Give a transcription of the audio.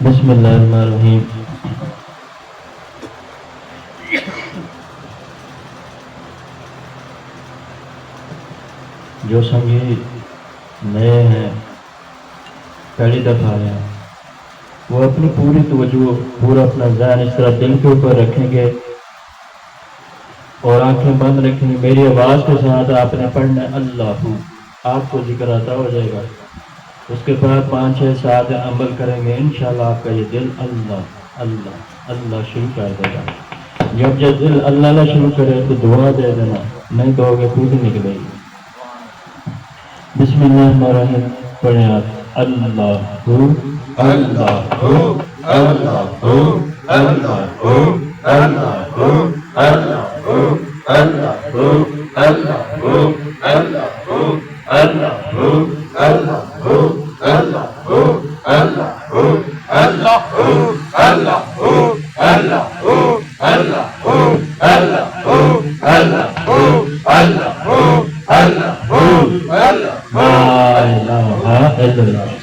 بسم اللہ الرحمن الرحیم۔ جو سنگی نئے ہیں، پہلی دفعہ آیا، وہ اپنی پوری توجہ، پورا اپنا ذہن اس طرح دل کے اوپر رکھیں گے اور آنکھیں بند رکھیں گے۔ میری آواز کے ساتھ آپ نے پڑھنا ہے اللہ، آپ کو ذکر آتا ہو جائے گا۔ اس کے بعد 5 6 7 عمل کریں گے، انشاءاللہ آپ کا یہ دل اللہ اللہ اللہ شروع کر دے گا۔ جب دل اللہ اللہ شروع کرے تو دعا دے دینا، نہیں دو گے خود ہی نکلے گی۔ بسم اللہ الرحمن الرحیم پڑھیں آپ۔ اللہ اللہ اللہ اللہ لا الہ الا اللہ۔